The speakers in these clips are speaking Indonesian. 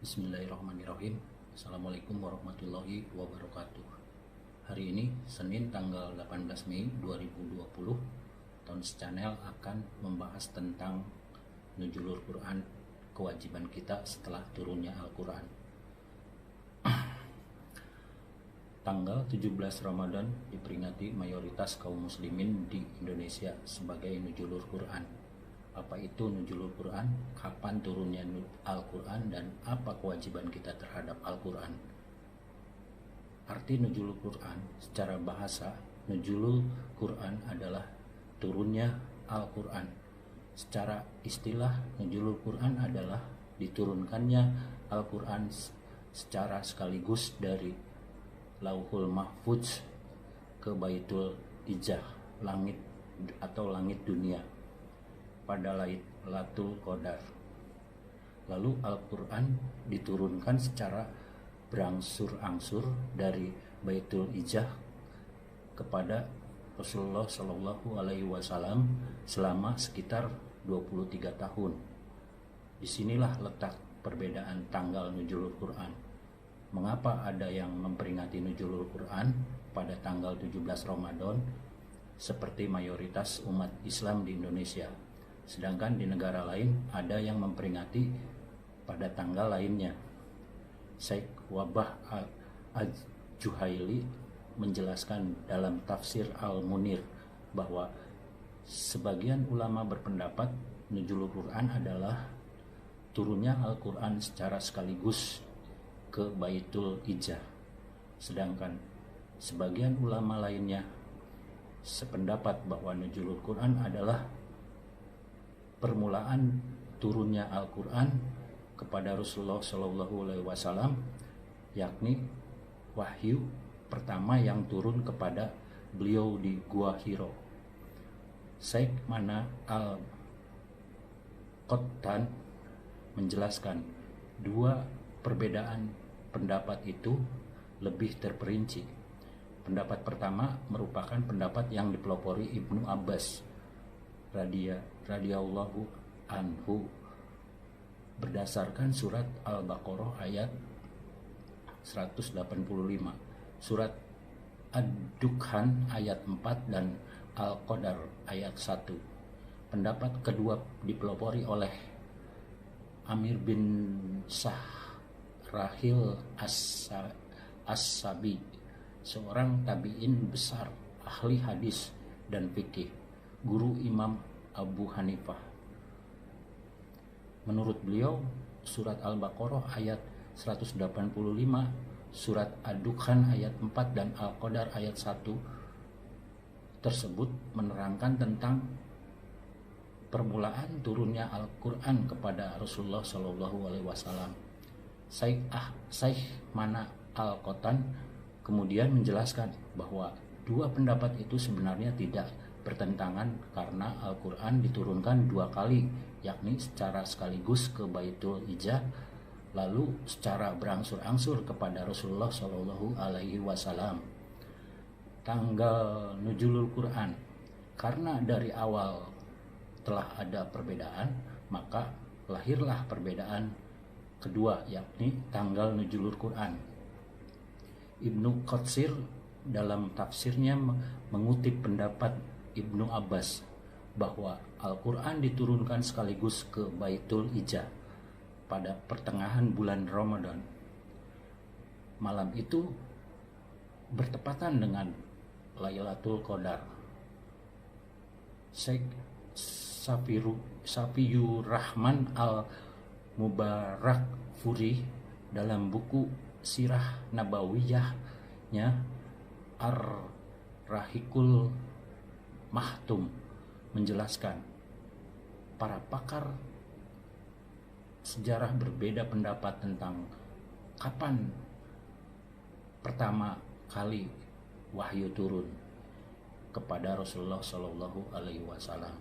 Bismillahirrahmanirrahim. Assalamualaikum warahmatullahi wabarakatuh. Hari ini Senin tanggal 18 Mei 2020, Tons Channel akan membahas tentang nuzulul Quran, kewajiban kita setelah turunnya Al-Quran. Tanggal 17 Ramadan diperingati mayoritas kaum muslimin di Indonesia sebagai nuzulul Quran. Apa itu nuzulul Quran? Kapan turunnya Al-Quran dan apa kewajiban kita terhadap Al-Quran? Arti nuzulul Quran secara bahasa, nuzulul Quran adalah turunnya Al-Quran. Secara istilah, nuzulul Quran adalah diturunkannya Al-Quran secara sekaligus dari Lauhul Mahfuz ke Baitul Izzah, langit atau langit dunia, pada Lailatul Qadar. Lalu Al-Quran diturunkan secara berangsur-angsur dari Baitul Izzah kepada Rasulullah Shallallahu Alaihi Wasallam selama sekitar 23 tahun. Disinilah letak perbedaan tanggal nuzulul Quran. Mengapa ada yang memperingati nuzulul Quran pada tanggal 17 Ramadan seperti mayoritas umat Islam di Indonesia, sedangkan di negara lain ada yang memperingati pada tanggal lainnya. Syekh Wahbah Al-Juhaili menjelaskan dalam tafsir Al-Munir bahwa sebagian ulama berpendapat nuzulul Quran adalah turunnya Al-Quran secara sekaligus ke Baitul Izzah, sedangkan sebagian ulama lainnya sependapat bahwa nuzulul Quran adalah permulaan turunnya Al-Quran kepada Rasulullah Shallallahu Alaihi Wasallam, yakni wahyu pertama yang turun kepada beliau di Gua Hiro. Syekh Mana Al-Qattan menjelaskan dua perbedaan pendapat itu lebih terperinci. Pendapat pertama merupakan pendapat yang dipelopori Ibnu Abbas radhiyallahu anhu berdasarkan surat Al-Baqarah ayat 185, surat Ad-Dukhan ayat 4 dan Al-Qadar ayat 1. Pendapat kedua dipelopori oleh Amir bin Sahrahil As-Sabi, seorang tabi'in besar, ahli hadis dan fikih, guru Imam Abu Hanifah. Menurut beliau, surat Al-Baqarah ayat 185, surat Ad-Dukhan ayat 4 dan Al-Qadar ayat 1 tersebut menerangkan tentang permulaan turunnya Al-Quran kepada Rasulullah Shallallahu Alaihi Wasallam. Syekh Mana Al-Qattan kemudian menjelaskan bahwa dua pendapat itu sebenarnya tidak bertentangan karena Al-Quran diturunkan dua kali, yakni secara sekaligus ke Baitul Izzah, lalu secara berangsur-angsur kepada Rasulullah Shallallahu Alaihi Wasallam. Tanggal nuzulul Quran, karena dari awal telah ada perbedaan, maka lahirlah perbedaan kedua, yakni tanggal nuzulul Quran. Ibnu Katsir dalam tafsirnya mengutip pendapat Ibnu Abbas bahwa Al-Quran diturunkan sekaligus ke Baitul Izzah pada pertengahan bulan Ramadan. Malam itu bertepatan dengan Lailatul Qadar. Syekh Safiyur Rahman Al-Mubarakfuri dalam buku Sirah Nabawiyahnya Ar-Rahikul Mahtum menjelaskan para pakar sejarah berbeda pendapat tentang kapan pertama kali wahyu turun kepada Rasulullah Shallallahu Alaihi Wasallam.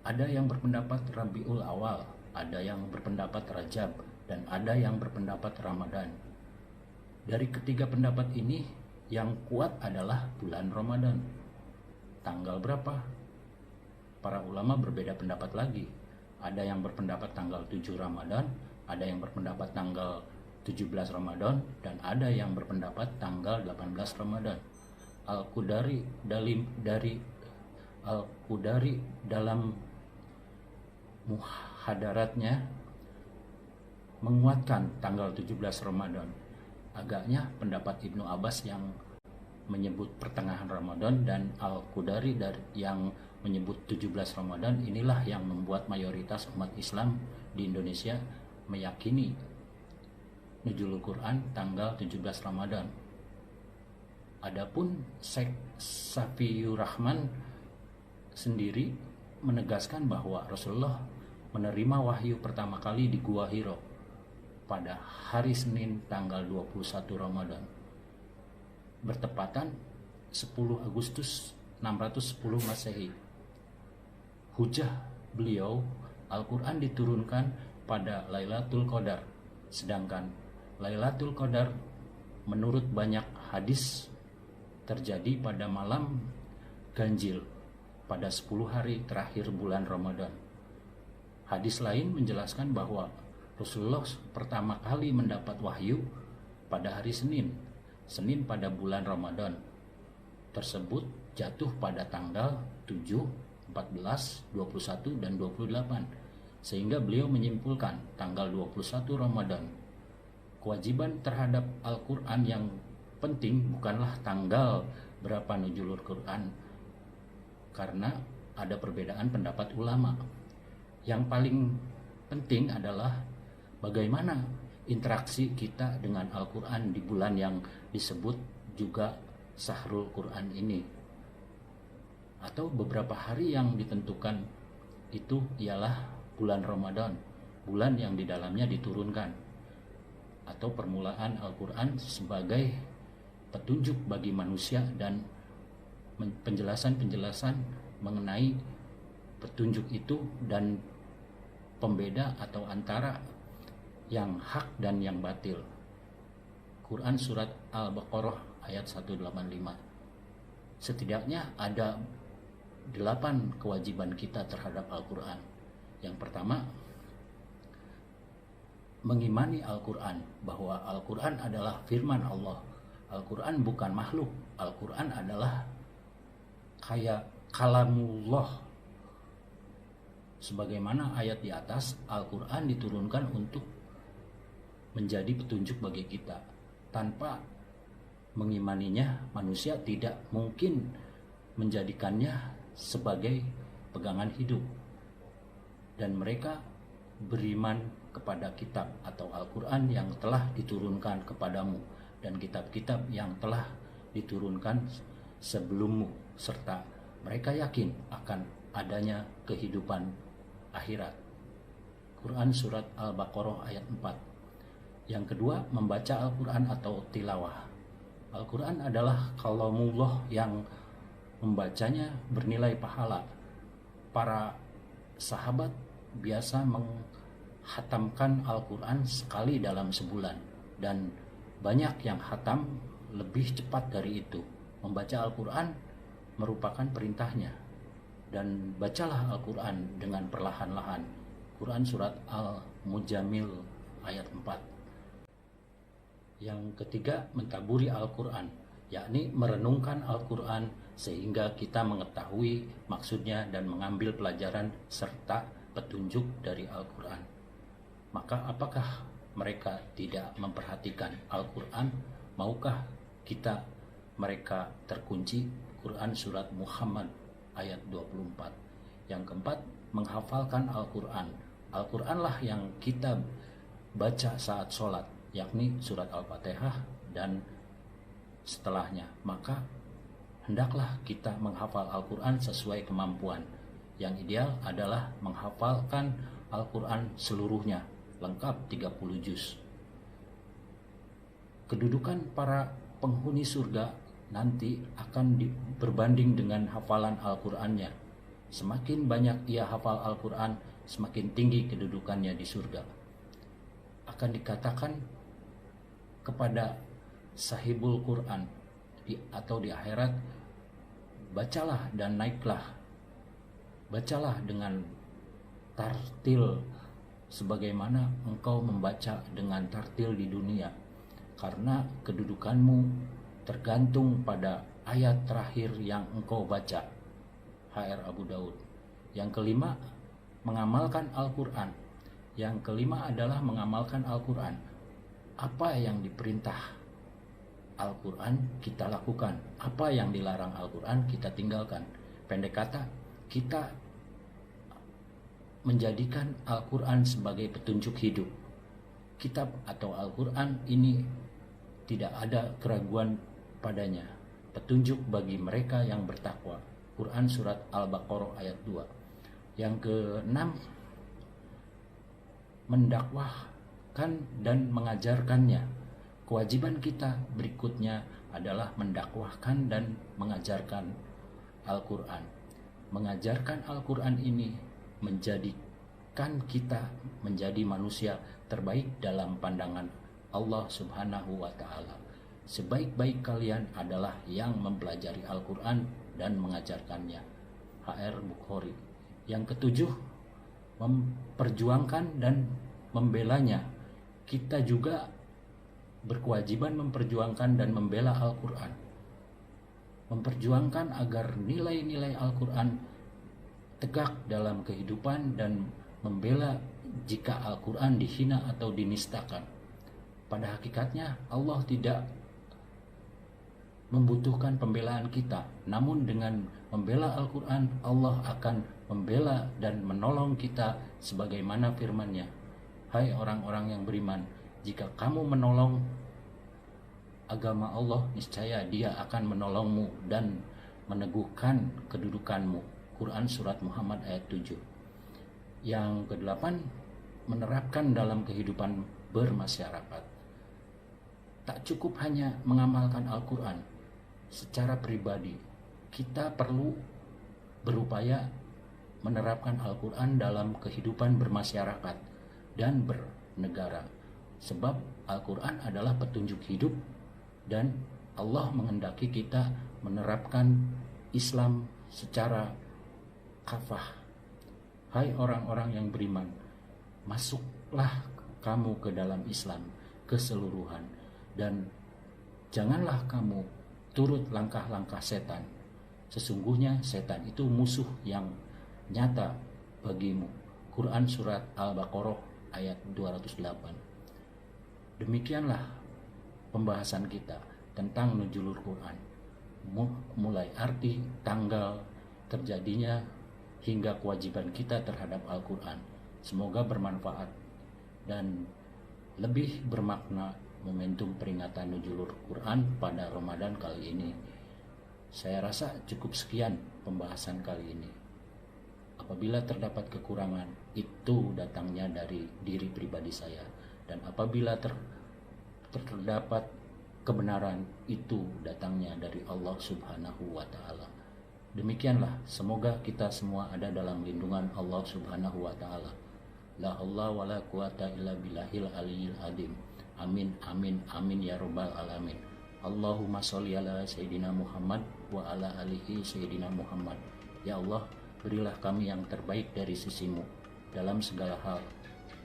Ada yang berpendapat Rabiul Awal, ada yang berpendapat Rajab, dan ada yang berpendapat Ramadan. Dari ketiga pendapat ini, yang kuat adalah bulan Ramadan. Tanggal berapa? Para ulama berbeda pendapat lagi. Ada yang berpendapat tanggal 7 Ramadan, Ada yang berpendapat tanggal 17 Ramadan dan ada yang berpendapat tanggal 18 Ramadan. Al-Qudari dalam muhadaratnya menguatkan tanggal 17 Ramadan. Agaknya pendapat Ibnu Abbas yang menyebut pertengahan Ramadan dan Al-Qudari yang menyebut 17 Ramadan, inilah yang membuat mayoritas umat Islam di Indonesia meyakini nuzulul Quran tanggal 17 Ramadan. Adapun Syekh Safiyur Rahman sendiri menegaskan bahwa Rasulullah menerima wahyu pertama kali di Gua Hiro pada hari Senin tanggal 21 Ramadan, bertepatan 10 Agustus 610 Masehi. Hujah beliau, Al-Quran diturunkan pada Lailatul Qadar, sedangkan Lailatul Qadar menurut banyak hadis terjadi pada malam ganjil pada 10 hari terakhir bulan Ramadan. Hadis lain menjelaskan bahwa Rasulullah pertama kali mendapat wahyu pada hari Senin pada bulan Ramadan tersebut jatuh pada tanggal 7, 14, 21, dan 28, sehingga beliau menyimpulkan tanggal 21 Ramadan. Kewajiban terhadap Al-Quran yang penting bukanlah tanggal berapa nuzulul Quran, karena ada perbedaan pendapat ulama. Yang paling penting adalah bagaimana interaksi kita dengan Al-Quran di bulan yang disebut juga Sahrul Quran ini, atau beberapa hari yang ditentukan itu ialah bulan Ramadan, bulan yang di dalamnya diturunkan, atau permulaan Al-Quran sebagai petunjuk bagi manusia dan penjelasan-penjelasan mengenai petunjuk itu dan pembeda atau antara yang hak dan yang batil. Quran surat Al-Baqarah ayat 185. Setidaknya ada 8 kewajiban kita terhadap Al-Quran. Yang pertama, mengimani Al-Quran, bahwa Al-Quran adalah firman Allah. Al-Quran bukan makhluk. Al-Quran adalah kayak kalamullah. Sebagaimana ayat di atas, Al-Quran diturunkan untuk menjadi petunjuk bagi kita. Tanpa mengimaninya, manusia tidak mungkin menjadikannya sebagai pegangan hidup. Dan mereka beriman kepada kitab atau Al-Quran yang telah diturunkan kepadamu dan kitab-kitab yang telah diturunkan sebelummu, serta mereka yakin akan adanya kehidupan akhirat. Quran surat Al-Baqarah ayat 4. Yang kedua, membaca Al-Quran atau tilawah. Al-Quran adalah kalamullah yang membacanya bernilai pahala. Para sahabat biasa menghatamkan Al-Quran sekali dalam sebulan, dan banyak yang hatam lebih cepat dari itu. Membaca Al-Quran merupakan perintahnya, dan bacalah Al-Quran dengan perlahan-lahan. Quran surat Al-Mujamil ayat 4. Yang ketiga, mentaburi Al-Quran, yakni merenungkan Al-Quran sehingga kita mengetahui maksudnya dan mengambil pelajaran serta petunjuk dari Al-Quran. Maka apakah mereka tidak memperhatikan Al-Quran? Maukah mereka terkunci? Quran surat Muhammad ayat 24. Yang keempat, menghafalkan Al-Quran. Al-Quranlah yang kita baca saat sholat, yakni surat Al-Fatihah dan setelahnya. Maka hendaklah kita menghafal Al-Quran sesuai kemampuan. Yang ideal adalah menghafalkan Al-Quran seluruhnya, lengkap 30 juz. Kedudukan para penghuni surga nanti akan berbanding dengan hafalan Al-Qurannya. Semakin banyak ia hafal Al-Quran, semakin tinggi kedudukannya di surga. Akan dikatakan kepada sahibul Quran atau di akhirat, bacalah dan naiklah. Bacalah dengan tartil sebagaimana engkau membaca dengan tartil di dunia, karena kedudukanmu tergantung pada ayat terakhir yang engkau baca. HR Abu Daud. Yang kelima, mengamalkan Al-Quran. Yang kelima adalah mengamalkan Al-Quran. Apa yang diperintah Al-Quran kita lakukan, apa yang dilarang Al-Quran kita tinggalkan. Pendek kata, kita menjadikan Al-Quran sebagai petunjuk hidup. Kitab atau Al-Quran ini tidak ada keraguan padanya, petunjuk bagi mereka yang bertakwa. Quran surat Al-Baqarah ayat 2. Yang keenam, mendakwahkan dan mengajarkannya. Kewajiban kita berikutnya adalah mendakwahkan dan mengajarkan Al-Quran. Mengajarkan Al-Quran ini menjadikan kita menjadi manusia terbaik dalam pandangan Allah Subhanahu wa Ta'ala. Sebaik-baik kalian adalah yang mempelajari Al-Quran dan mengajarkannya. HR Bukhari. Yang ketujuh, memperjuangkan dan membelanya. Kita juga berkewajiban memperjuangkan dan membela Al-Quran. Memperjuangkan agar nilai-nilai Al-Quran tegak dalam kehidupan dan membela jika Al-Quran dihina atau dinistakan. Pada hakikatnya Allah tidak membutuhkan pembelaan kita, namun dengan membela Al-Quran Allah akan membela dan menolong kita sebagaimana firman-Nya. Hai orang-orang yang beriman, jika kamu menolong agama Allah, niscaya Dia akan menolongmu dan meneguhkan kedudukanmu. Quran surat Muhammad ayat 7. Yang kedelapan, menerapkan dalam kehidupan bermasyarakat. Tak cukup hanya mengamalkan Al-Quran secara pribadi, kita perlu berupaya menerapkan Al-Quran dalam kehidupan bermasyarakat dan bernegara. Sebab Al-Quran adalah petunjuk hidup dan Allah menghendaki kita menerapkan Islam secara kafah. Hai orang-orang yang beriman, masuklah kamu ke dalam Islam keseluruhan dan janganlah kamu turut langkah-langkah setan. Sesungguhnya setan itu musuh yang nyata bagimu. Quran surat Al-Baqarah ayat 208. Demikianlah pembahasan kita tentang nuzulul Quran, mulai arti, tanggal terjadinya hingga kewajiban kita terhadap Al-Quran. Semoga bermanfaat dan lebih bermakna momentum peringatan nuzulul Quran pada Ramadan kali ini. Saya rasa cukup sekian pembahasan kali ini. Apabila terdapat kekurangan, itu datangnya dari diri pribadi saya. Dan apabila terdapat kebenaran, itu datangnya dari Allah Subhanahu wa Ta'ala. Demikianlah, semoga kita semua ada dalam lindungan Allah Subhanahu wa Ta'ala. La haula wa la quwata illa billahil aliyil azim. Amin amin amin ya rabbal alamin. Allahumma sholli ala sayyidina Muhammad wa ala alihi sayyidina Muhammad. Ya Allah, berilah kami yang terbaik dari sisimu dalam segala hal,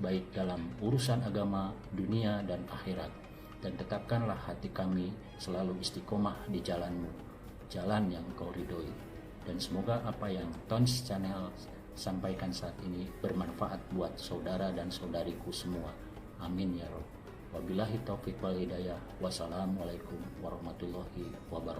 baik dalam urusan agama, dunia, dan akhirat. Dan tetapkanlah hati kami selalu istiqomah di jalan-Mu, jalan yang Kau ridhoi. Dan semoga apa yang Tons Channel sampaikan saat ini bermanfaat buat saudara dan saudariku semua. Amin ya Rabb. Wabillahi taufiq wal hidayah. Wassalamualaikum warahmatullahi wabarakatuh.